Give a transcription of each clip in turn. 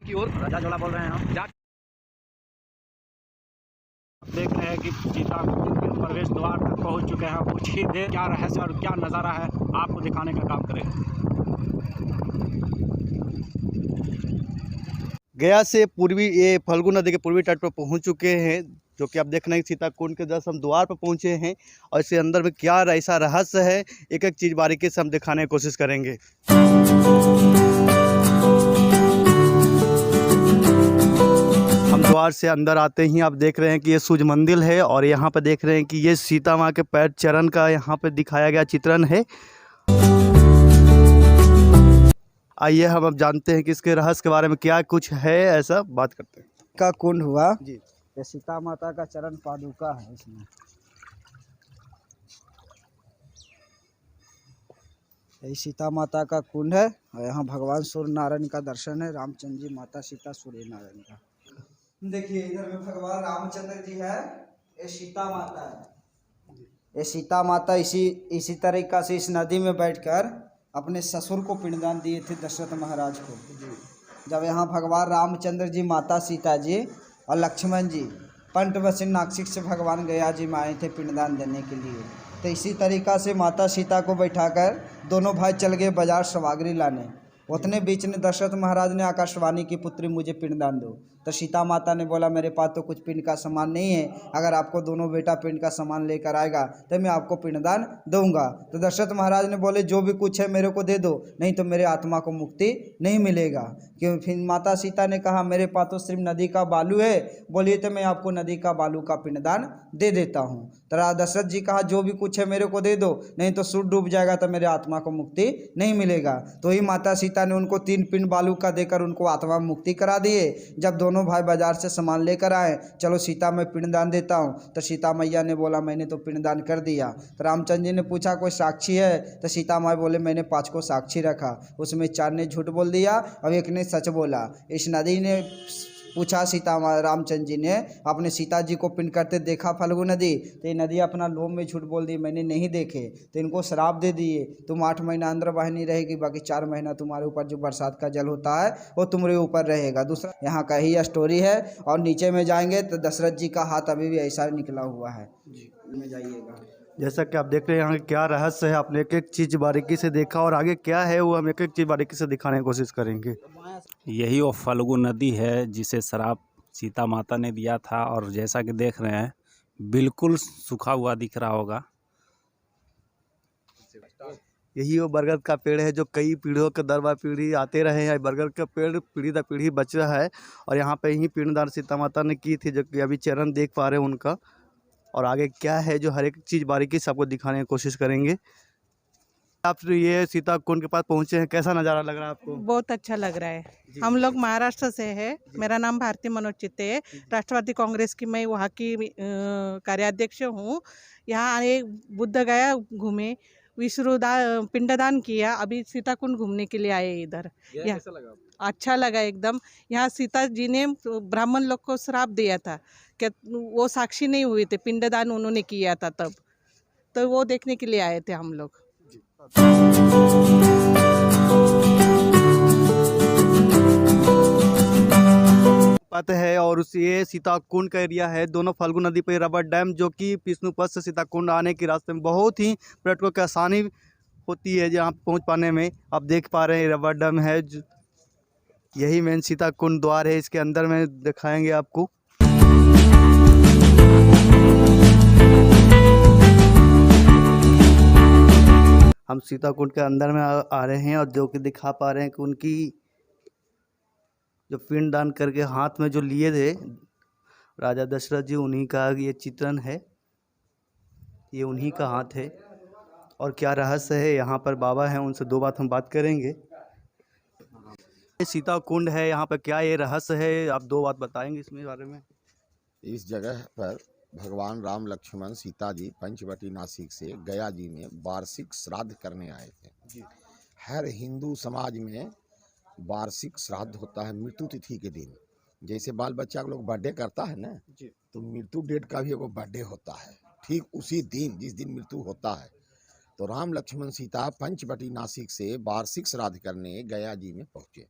की ओर राजा झोला बोल रहे हैं हम। देख रहे हैं कि सीता प्रवेश द्वार तक पहुंच चुके हैं। कुछ ही देर क्या रहस्य और क्या नज़ारा है आपको दिखाने का काम करेंगे। गया से पूर्वी ये फल्गु नदी के पूर्वी तट पर पहुंच चुके हैं, जो कि आप देख रहे हैं सीता कुंड के जस्ट हम द्वार पर पहुंचे हैं और इसके अंदर में क्या ऐसा रहस्य है, एक एक चीज़ बारीकी से हम दिखाने की कोशिश करेंगे। हम द्वार से अंदर आते ही आप देख रहे हैं कि ये सूर्य मंदिर है और यहाँ पर देख रहे हैं कि ये सीता माँ के पैर चरण का यहाँ पर दिखाया गया चित्रण है। आइए हम अब जानते हैं कि इसके रहस्य के बारे में क्या कुछ है, ऐसा बात करते हैं। का कुंड हुआ जी, ये सीता माता का चरण पादुका है इसमें। यही सीता माता का कुंड है और यहाँ भगवान सूर्य नारायण का दर्शन है, रामचंद्र जी, माता सीता, सूर्य नारायण का। देखिए इधर में भगवान रामचंद्र जी है, ये सीता माता है। ये सीता माता इसी तरीका से इस नदी में बैठकर अपने ससुर को पिंडदान दिए थे, दशरथ महाराज को। जब यहाँ भगवान रामचंद्र जी, माता सीता जी और लक्ष्मण जी पंचवटी नासिक से भगवान गया जी में आए थे पिंडदान देने के लिए। तो इसी तरीका से माता सीता को बैठाकर दोनों भाई चल गए बाजार सामग्री लाने। उतने बीच में दशरथ महाराज ने आकाशवाणी की, पुत्री मुझे पिंडदान दो। तो सीता माता ने बोला मेरे पास तो कुछ पिंड का सामान नहीं है, अगर आपको दोनों बेटा पिंड का सामान लेकर आएगा तो मैं आपको पिंडदान दूंगा। तो दशरथ महाराज ने बोले जो भी कुछ है मेरे को दे दो, नहीं तो मेरे आत्मा को मुक्ति नहीं मिलेगा। क्यों? फिर माता सीता ने कहा मेरे पास तो सिर्फ नदी का बालू है, बोलिए तो मैं आपको नदी का बालू का पिंडदान दे देता हूँ। तो दशरथ जी कहा जो भी कुछ है मेरे को दे दो, नहीं तो सूर्य डूब जाएगा तो मेरे आत्मा को मुक्ति नहीं मिलेगा। तो ही माता सीता ने उनको 3 पिंड बालू का देकर उनको आत्मा मुक्ति करा दिए। जब दोनों भाई बाजार से सामान लेकर आए, चलो सीता मैं पिंडदान देता हूँ, तो सीता मैया ने बोला मैंने तो पिंडदान कर दिया। तो रामचंद्र जी ने पूछा कोई साक्षी है, तो सीता माई बोले मैंने 5 को साक्षी रखा, उसमें 4 ने झूठ बोल दिया और 1 ने सच बोला। इस नदी ने पूछा रामचंद्र जी ने अपने सीता जी को पिंड करते देखा फल्गु नदी, तो ये नदी अपना लोभ में झूठ बोल दी, मैंने नहीं देखे। तो इनको श्राप दे दिए, तुम 8 महीना अंदर वाहिनी रहेगी, बाकी 4 महीना तुम्हारे ऊपर जो बरसात का जल होता है वो तुम्हारे ऊपर रहेगा। दूसरा यहाँ का ही स्टोरी है। और नीचे में जाएंगे तो दशरथ जी का हाथ अभी भी ऐसा निकला हुआ है में जाइएगा। जैसा कि आप देख रहे हैं यहाँ क्या रहस्य है, आपने एक एक चीज़ बारीकी से देखा और आगे क्या है वो हम एक एक चीज़ बारीकी से दिखाने की कोशिश करेंगे। यही वो फल्गु नदी है जिसे श्राप सीता माता ने दिया था, और जैसा कि देख रहे हैं बिल्कुल सूखा हुआ दिख रहा होगा। यही वो बरगद का पेड़ है जो कई पीढ़ियों के दर पीढ़ी आते रहे हैं। बरगद का पेड़ पीढ़ी दर पीढ़ी बच रहा है और यहाँ पे ही पिंडदान सीता माता ने की थी, जो कि अभी चरण देख पा रहे हैं उनका। और आगे क्या है जो हर एक चीज़ बारीकी से आपको दिखाने की कोशिश करेंगे। आप ये सीता कुंड के पास पहुँचे हैं, कैसा नज़ारा लग रहा है आपको? बहुत अच्छा लग रहा है। हम लोग महाराष्ट्र से है। मेरा नाम भारती मनोज चित्ते है, राष्ट्रवादी कांग्रेस की मैं वहाँ की कार्याध्यक्ष हूँ। यहाँ आए, बुद्ध गया घूमे, पिंडदान किया, अभी सीता कुंड घूमने के लिए आए इधर। कैसा लगा? अच्छा लगा एकदम। यहाँ सीता जी ने ब्राह्मण लोग को श्राप दिया था कि वो साक्षी नहीं हुए थे, पिंडदान उन्होंने किया था तब, तो वो देखने के लिए आए थे हम लोग। पता है और उस ये सीता कुंड का एरिया है, दोनों फल्गु नदी पर रबर डैम, जो कि विष्णुपद से सीता कुंड आने के रास्ते में बहुत ही पर्यटकों की आसानी होती है जहाँ पहुँच पाने में। आप देख पा रहे हैं रबर डैम है, यही मेन सीता कुंड द्वार है। इसके अंदर में दिखाएंगे आपको। हम सीता कुंड के अंदर में आ रहे हैं और जो कि दिखा पा रहे हैं कि उनकी जो पिंडदान करके हाथ में जो लिए थे राजा दशरथ जी, उन्हीं का ये चित्रण है, ये उन्हीं का हाथ है। और क्या रहस्य है, यहाँ पर बाबा हैं, उनसे 2 बात हम बात करेंगे। ये सीता कुंड है, यहाँ पर क्या ये रहस्य है, आप 2 बात बताएंगे इसमें बारे में। इस जगह पर भगवान राम लक्ष्मण सीता जी पंचवटी नासिक से गया जी में वार्षिक श्राद्ध करने आए थे। हर हिंदू समाज में वार्षिक श्राद्ध होता है मृत्यु तिथि के दिन। जैसे बाल बच्चा के लोग बर्थडे करता है ना, तो मृत्यु डेट का भी एगो बर्थडे होता है, ठीक उसी दिन जिस दिन मृत्यु होता है। तो राम लक्ष्मण सीता पंचवटी नासिक से वार्षिक श्राद्ध करने गया जी में पहुँचे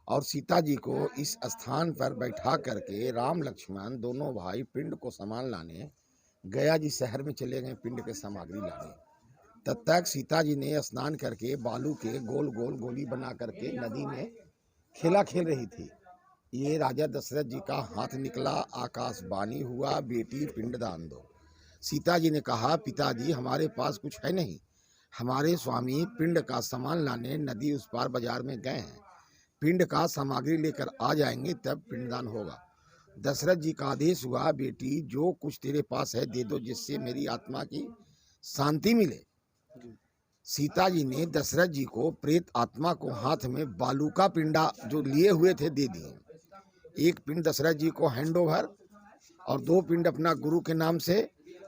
और सीता जी को इस स्थान पर बैठा करके राम लक्ष्मण दोनों भाई पिंड को सामान लाने गया जी शहर में चले गए पिंड के सामग्री लाने। तब तक सीता जी ने स्नान करके बालू के गोल गोल गोली बना करके नदी में खेला खेल रही थी। ये राजा दशरथ जी का हाथ निकला, आकाशवाणी हुआ, बेटी पिंडदान दो। सीता जी ने कहा, पिताजी हमारे पास कुछ है नहीं, हमारे स्वामी पिंड का सामान लाने नदी उस पार बाजार में गए हैं, पिंड का सामग्री लेकर आ जाएंगे तब पिंडदान होगा। दशरथ जी का आदेश हुआ, बेटी जो कुछ तेरे पास है दे दो जिससे मेरी आत्मा की शांति मिले। सीता जी ने दशरथ जी को प्रेत आत्मा को हाथ में बालू का पिंडा जो लिए हुए थे दे दिए। एक पिंड दशरथ जी को हैंड ओवर और 2 पिंड अपना गुरु के नाम से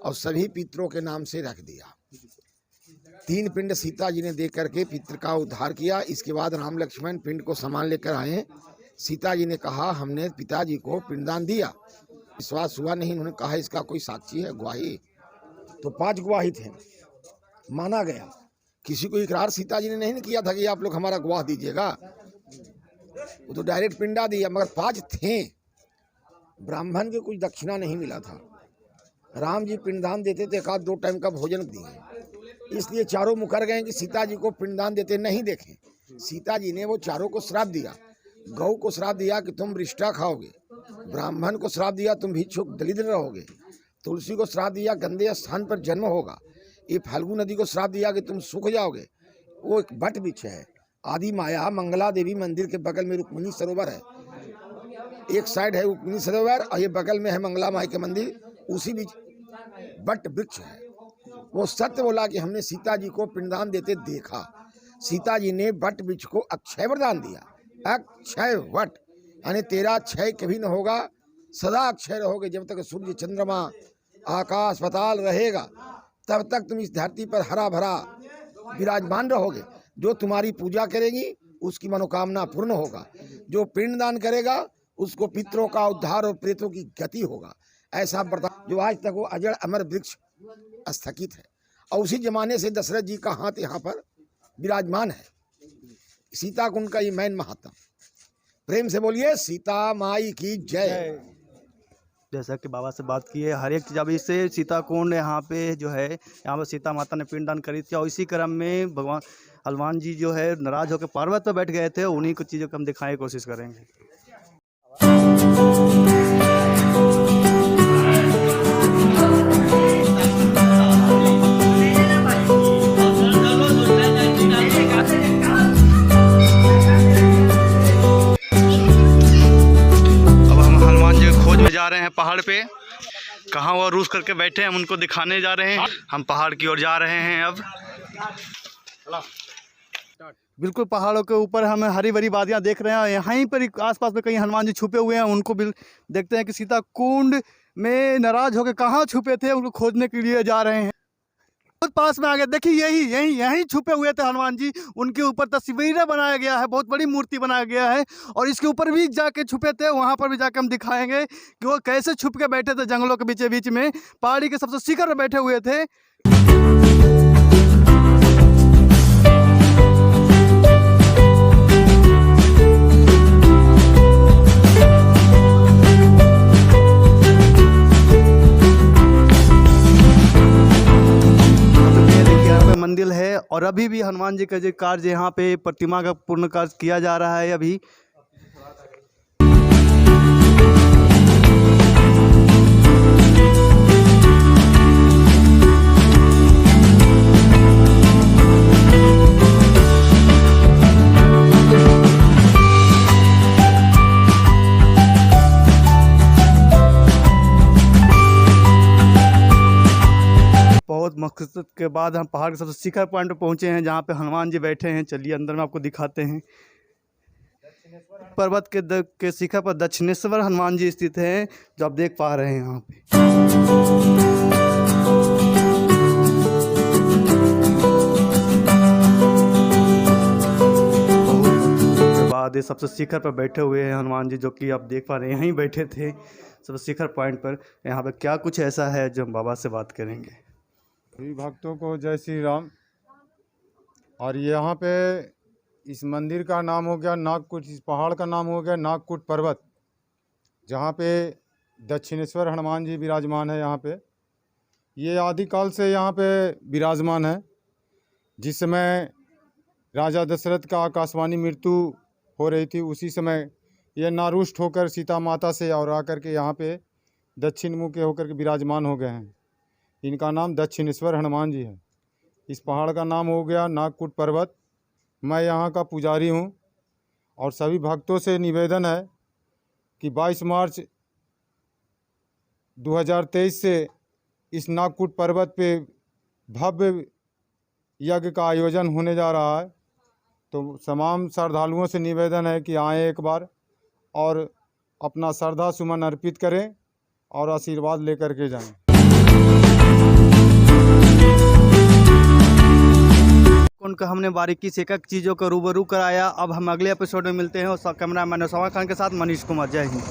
और सभी पितरों के नाम से रख दिया। 3 पिंड सीता जी ने दे करके पितर का उद्धार किया। इसके बाद राम लक्ष्मण पिंड को सामान लेकर आए। सीता जी ने कहा, हमने पिताजी को पिंडदान दिया। विश्वास हुआ नहीं। उन्होंने कहा, इसका कोई साक्षी है, गवाही? तो 5 गवाही थे, माना गया। किसी को इकरार सीता जी ने नहीं किया था कि आप लोग हमारा गवाह दीजिएगा, वो तो डायरेक्ट पिंडा दिया। मगर 5 थे। ब्राह्मण के कुछ दक्षिणा नहीं मिला था। राम जी पिंडदान देते थे, 1-2 टाइम का भोजन दिए, इसलिए चारों मुकर गए कि सीता जी को पिंडदान देते नहीं देखें। सीता जी ने वो चारों को श्राप दिया। गौ को श्राप दिया कि तुम रिष्टा खाओगे, ब्राह्मण को श्राप दिया तुम भिक्षुक दरिद्र रहोगे, तुलसी को श्राप दिया गंदे स्थान पर जन्म होगा, ये फाल्गु नदी को श्राप दिया कि तुम सूख जाओगे। वो एक बट वृक्ष है। आदि माया मंगला देवी मंदिर के बगल में रुक्मिणी सरोवर है। एक साइड है रुक्मिणी सरोवर और ये बगल में है मंगला माई के मंदिर, उसी बीच बट वृक्ष है। वो सत्य बोला कि हमने सीता जी को पिंडदान देते देखा। सीता जी ने बट वृक्ष को अक्षय वरदान दिया। अक्षय वट यानी तेरा क्षय कभी न होगा, सदा अक्षय रहोगे। जब तक सूर्य चंद्रमा आकाश पाताल रहेगा तब तक तुम इस धरती पर हरा भरा विराजमान रहोगे। जो तुम्हारी पूजा करेगी उसकी मनोकामना पूर्ण होगा। जो पिंडदान करेगा उसको पितरों का उद्धार और प्रेतों की गति होगा। ऐसा वरदान जो आज तक वो अजड़ अमर वृक्ष स्थगित है। और उसी जमाने से दशरथ जी का हाथ यहाँ पर विराजमान है। सीता कुंड का ये मैन महात्मा। प्रेम से बोलिए सीता माई की जय। जैसा कि बाबा से बात की है, हर एक चीज़ अभी से सीता कुंड यहाँ पे जो है, यहाँ पर सीता माता ने पिंडदान करी थी। और इसी क्रम में भगवान हनुमान जी जो है नाराज होकर पर्वत पर बैठ गए थे। उन्हीं कुछ चीज़ों को हम दिखाने की कोशिश करेंगे। जा रहे हैं पहाड़ पे, कहाँ वो रूस करके बैठे हैं, हम उनको दिखाने जा रहे हैं। हम पहाड़ की ओर जा रहे हैं। अब बिल्कुल पहाड़ों के ऊपर हम हरी भरी वादियाँ देख रहे हैं। यहीं पर आसपास में कहीं हनुमान जी छुपे हुए हैं, उनको भी देखते हैं कि सीता कुंड में नाराज होकर कहाँ छुपे थे, उनको खोजने के लिए जा रहे हैं। बहुत पास में आ गए, देखिए यही छुपे हुए थे हनुमान जी। उनके ऊपर तस्वीरें बनाया गया है, बहुत बड़ी मूर्ति बनाया गया है। और इसके ऊपर भी जाके छुपे थे, वहाँ पर भी जाके हम दिखाएंगे कि वो कैसे छुप के बैठे थे जंगलों के बीच बीच में, पहाड़ी के सबसे शिखर पर बैठे हुए थे। मंदिर है और अभी भी हनुमान जी का जो कार्य यहाँ पे प्रतिमा का पूर्ण कार्य किया जा रहा है। अभी बहुत मकसद के बाद हम पहाड़ के सबसे शिखर पॉइंट पर पहुँचे हैं, जहाँ पे हनुमान जी बैठे हैं। चलिए अंदर में आपको दिखाते हैं। पर्वत के शिखर पर दक्षिणेश्वर हनुमान जी स्थित हैं, जो आप देख पा रहे हैं यहाँ पे। बाद सबसे शिखर पर बैठे हुए हैं हनुमान जी, जो कि आप देख पा रहे हैं यहीं बैठे थे सबसे शिखर पॉइंट पर। यहाँ पे क्या कुछ ऐसा है जो हम बाबा से बात करेंगे। सभी भक्तों को जय श्री राम। और यहाँ पे इस मंदिर का नाम हो गया नागकुट, इस पहाड़ का नाम हो गया नागकुट पर्वत, जहाँ पे दक्षिणेश्वर हनुमान जी विराजमान है। यहाँ पे ये आदिकाल से यहाँ पे विराजमान है। जिस समय राजा दशरथ का आकाशवाणी मृत्यु हो रही थी, उसी समय ये नारुष्ट होकर सीता माता से और आकर के यहाँ पे दक्षिण मुख के होकर के विराजमान हो गए हैं। इनका नाम दक्षिणेश्वर हनुमान जी है। इस पहाड़ का नाम हो गया नागकुट पर्वत। मैं यहाँ का पुजारी हूँ और सभी भक्तों से निवेदन है कि 22 मार्च 2023 से इस नागकुट पर्वत पे भव्य यज्ञ का आयोजन होने जा रहा है। तो तमाम श्रद्धालुओं से निवेदन है कि आएँ एक बार और अपना श्रद्धा सुमन अर्पित करें और आशीर्वाद लेकर के जाएं। उनका हमने बारीकी से एक चीज़ों को रूबरू कराया। अब हम अगले एपिसोड में मिलते हैं और कैमरा मैन उसामा खान के साथ मनीष कुमार। जय हिंद।